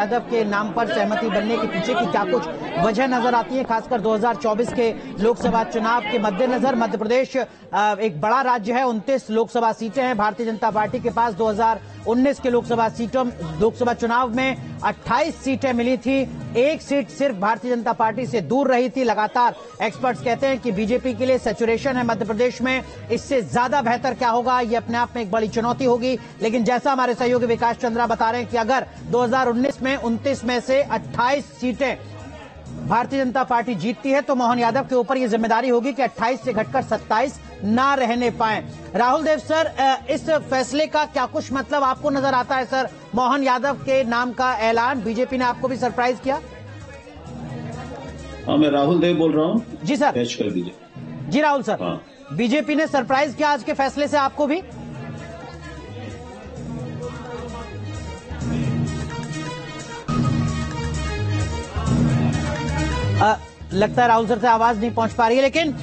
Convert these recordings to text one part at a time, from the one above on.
यादव के नाम पर सहमति बनने के पीछे की क्या कुछ वजह नजर आती है, खासकर 2024 के लोकसभा चुनाव के मद्देनजर। मध्य प्रदेश एक बड़ा राज्य है, 29 लोकसभा सीटें हैं भारतीय जनता पार्टी के पास। 2019 के लोकसभा चुनाव में 28 सीटें मिली थी, एक सीट सिर्फ भारतीय जनता पार्टी से दूर रही थी। लगातार एक्सपर्ट्स कहते हैं कि बीजेपी के लिए सैचुरेशन है मध्य प्रदेश में, इससे ज्यादा बेहतर क्या होगा, ये अपने आप में एक बड़ी चुनौती होगी। लेकिन जैसा हमारे सहयोगी विकास चंद्रा बता रहे हैं कि अगर 2019 में 29 में से 28 सीटें भारतीय जनता पार्टी जीतती है तो मोहन यादव के ऊपर यह जिम्मेदारी होगी कि 28 से घटकर 27 ना रहने पाए। राहुल देव सर, इस फैसले का क्या कुछ मतलब आपको नजर आता है सर? मोहन यादव के नाम का ऐलान, बीजेपी ने आपको भी सरप्राइज किया? हाँ, मैं राहुल देव बोल रहा हूँ। जी सर, पेश कर दीजिए। जी राहुल सर, हाँ। बीजेपी ने सरप्राइज किया आज के फैसले से आपको भी? लगता है राहुल सर से आवाज नहीं पहुंच पा रही है। लेकिन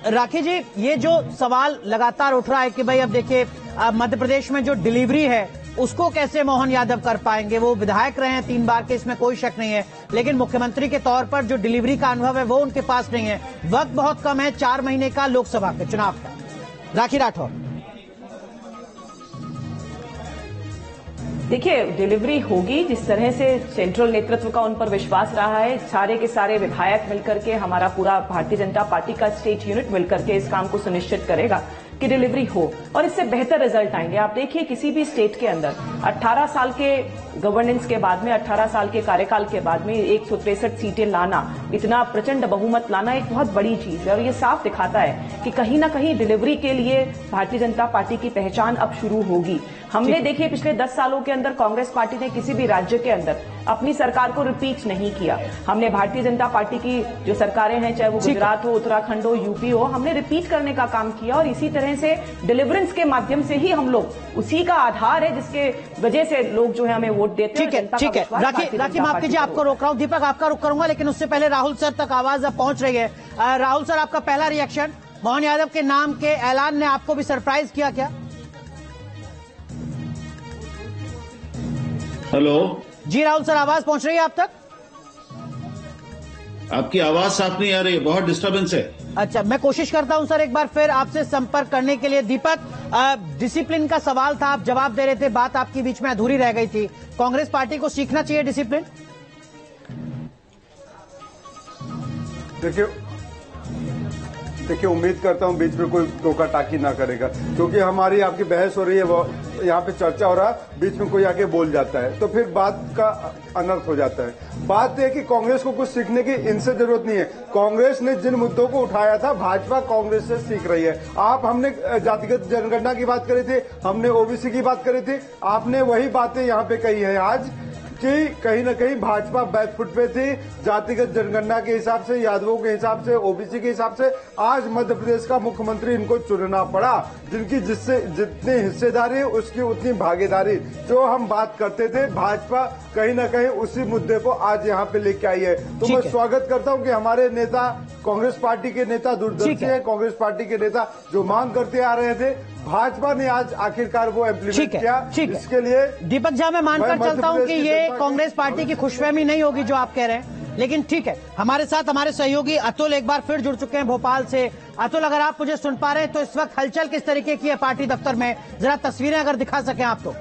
राखी जी, ये जो सवाल लगातार उठ रहा है कि भाई अब देखिए मध्य प्रदेश में जो डिलीवरी है उसको कैसे मोहन यादव कर पाएंगे? वो विधायक रहे हैं 3 बार के, इसमें कोई शक नहीं है, लेकिन मुख्यमंत्री के तौर पर जो डिलीवरी का अनुभव है वो उनके पास नहीं है। वक्त बहुत कम है, 4 महीने का लोकसभा के चुनाव का। राखी राठौर, देखिए, डिलीवरी होगी जिस तरह से सेंट्रल नेतृत्व का उन पर विश्वास रहा है। सारे के सारे विधायक मिलकर के, हमारा पूरा भारतीय जनता पार्टी का स्टेट यूनिट मिलकर के इस काम को सुनिश्चित करेगा कि डिलीवरी हो और इससे बेहतर रिजल्ट आएंगे। आप देखिए, किसी भी स्टेट के अंदर 18 साल के गवर्नेंस के बाद में, 18 साल के कार्यकाल के बाद में 163 सीटें लाना, इतना प्रचंड बहुमत लाना एक बहुत बड़ी चीज है और ये साफ दिखाता है कि कहीं ना कहीं डिलीवरी के लिए भारतीय जनता पार्टी की पहचान अब शुरू होगी। हमने देखिए पिछले 10 सालों के अंदर कांग्रेस पार्टी ने किसी भी राज्य के अंदर अपनी सरकार को रिपीट नहीं किया। हमने भारतीय जनता पार्टी की जो सरकारें हैं, चाहे वो गुजरात हो, उत्तराखंड हो, यूपी हो, हमने रिपीट करने का काम किया और इसी तरह से डिलीवरेंस के माध्यम से ही हम लोग, उसी का आधार है जिसके वजह से लोग जो है हमें वोट देते हैं। ठीक है राखी, माफ कीजिए आपको रोक रहा हूं, दीपक आपका रुक करूंगा, लेकिन उससे पहले राहुल सर तक आवाज अब पहुंच रही है। राहुल सर, आपका पहला रिएक्शन, मोहन यादव के नाम के ऐलान ने आपको भी सरप्राइज किया क्या? हेलो जी राहुल सर, आवाज पहुंच रही है आप तक? आपकी आवाज साफ नहीं आ रही है, बहुत डिस्टर्बेंस है। अच्छा, मैं कोशिश करता हूं सर एक बार फिर आपसे संपर्क करने के लिए। दीपक, डिसिप्लिन का सवाल था, आप जवाब दे रहे थे, बात आपकी बीच में अधूरी रह गई थी। कांग्रेस पार्टी को सीखना चाहिए डिसिप्लिन? देखिए, उम्मीद करता हूं बीच में कोई टोका टाकी ना करेगा, क्योंकि हमारी आपकी बहस हो रही है, वो यहाँ पे चर्चा हो रहा है, बीच में कोई आके बोल जाता है तो फिर बात का अनर्थ हो जाता है। बात यह कि कांग्रेस को कुछ सीखने की इनसे जरूरत नहीं है। कांग्रेस ने जिन मुद्दों को उठाया था, भाजपा कांग्रेस से सीख रही है। हमने जातिगत जनगणना की बात करी थी, हमने ओबीसी की बात करी थी, आपने वही बातें यहाँ पे कही है आज कि कहीं न कहीं भाजपा बैकफुट पे थी जातिगत जनगणना के हिसाब से, यादवों के हिसाब से, ओबीसी के हिसाब से। आज मध्य प्रदेश का मुख्यमंत्री इनको चुनना पड़ा, जिनकी जिससे जितनी हिस्सेदारी उसकी उतनी भागीदारी। जो हम बात करते थे, भाजपा कहीं न कहीं उसी मुद्दे को आज यहाँ पे लेके आई है। तो मैं स्वागत करता हूँ कि हमारे नेता, कांग्रेस पार्टी के नेता दूरदर्शी है, कांग्रेस पार्टी के नेता जो मांग करते आ रहे थे, भाजपा ने आज आखिरकार वो इम्प्लीमेंट किया। इसके लिए दीपक जी, मैं मानकर चलता हूं कि ये कांग्रेस पार्टी की खुशफहमी नहीं होगी जो आप कह रहे हैं, लेकिन ठीक है। हमारे साथ हमारे सहयोगी अतुल एक बार फिर जुड़ चुके हैं भोपाल से। अतुल, अगर आप मुझे सुन पा रहे हैं तो इस वक्त हलचल किस तरीके की है पार्टी दफ्तर में, जरा तस्वीरें अगर दिखा सकें आप तो।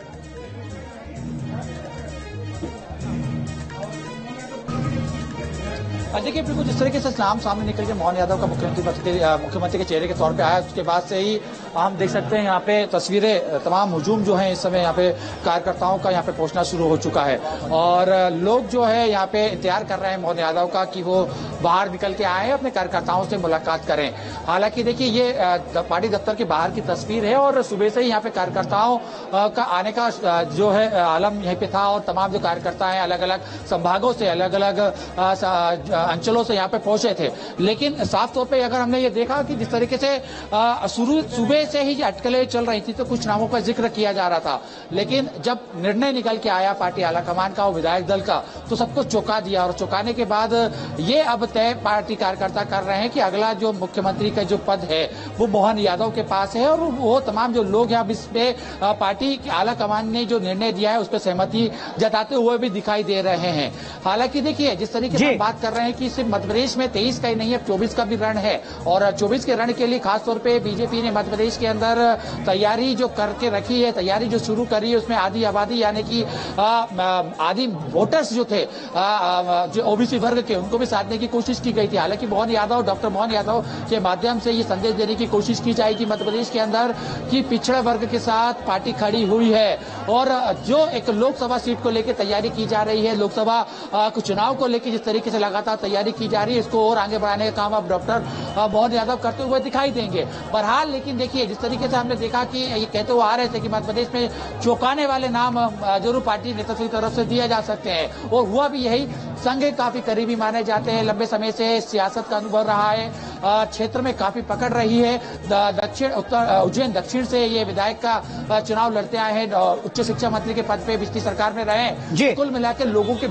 देखिए, बिल्कुल जिस तरीके से नाम सामने निकल के मोहन यादव का मुख्यमंत्री के चेहरे के तौर पे आया, उसके बाद से ही हम देख सकते हैं यहाँ पे तस्वीरें, तमाम हुजूम जो है इस समय यहाँ पे कार्यकर्ताओं का यहाँ पे पहुंचना शुरू हो चुका है और लोग जो है यहाँ पे इंतजार कर रहे हैं मोहन यादव का कि वो बाहर निकल के आए, अपने कार्यकर्ताओं से मुलाकात करें। हालांकि देखिए, ये पार्टी दफ्तर के बाहर की तस्वीर है और सुबह से ही यहाँ पे कार्यकर्ताओं का आने का जो है आलम यहीं पे था और तमाम जो कार्यकर्ता है अलग अलग संभागों से, अलग अलग अंचलों से यहाँ पे पहुंचे थे। लेकिन साफ तौर पे अगर हमने ये देखा कि जिस तरीके से सुबह पहले से ही अटकलें चल रही थी तो कुछ नामों का जिक्र किया जा रहा था, लेकिन जब निर्णय निकल के आया पार्टी आलाकमान का और विधायक दल का तो सबको चौंका दिया। और चौंकाने के बाद ये अब तय पार्टी कार्यकर्ता कर रहे हैं कि अगला जो मुख्यमंत्री का जो पद है वो मोहन यादव के पास है। और वो तमाम जो लोग हैं अब इस पे पार्टी आलाकमान ने जो निर्णय दिया है उस पर सहमति जताते हुए भी दिखाई दे रहे हैं। हालांकि देखिए, जिस तरीके से हम बात कर रहे हैं कि सिर्फ मध्य प्रदेश में 23 का ही नहीं है, 24 का भी रण है। और 24 के रण के लिए खासतौर पे बीजेपी ने मध्य प्रदेश के अंदर तैयारी जो करके रखी है, तैयारी जो शुरू करी है, उसमें आधी आबादी यानी कि आधी वोटर्स जो थे जो ओबीसी वर्ग के, उनको भी साधने की कोशिश की गई थी। हालांकि मोहन यादव, डॉक्टर मोहन यादव के माध्यम से ये संदेश देने की कोशिश की जाएगी मध्य प्रदेश के अंदर कि पिछड़ा वर्ग के साथ पार्टी खड़ी हुई है। और जो एक लोकसभा सीट को लेकर तैयारी की जा रही है, लोकसभा के चुनाव को लेकर जिस तरीके से लगातार तैयारी की जा रही है, इसको और आगे बढ़ाने का काम अब डॉक्टर मोहन यादव करते हुए दिखाई देंगे। बहरहाल लेकिन देखिए, जिस तरीके से हमने देखा कि ये कहते हुए आ रहे थे कि मध्य प्रदेश में चौंकाने वाले नाम जरूर पार्टी नेतृत्व की तरफ से दिए जा सकते हैं, और हुआ भी यही। संघ काफी करीबी माने जाते हैं, लंबे समय से सियासत का अनुभव रहा है, क्षेत्र में काफी पकड़ रही है। दक्षिण उत्तर उज्जैन दक्षिण से ये विधायक का चुनाव लड़ते आए हैं, उच्च शिक्षा मंत्री के पद पे पिछली सरकार में रहे। कुल मिलाकर लोगों के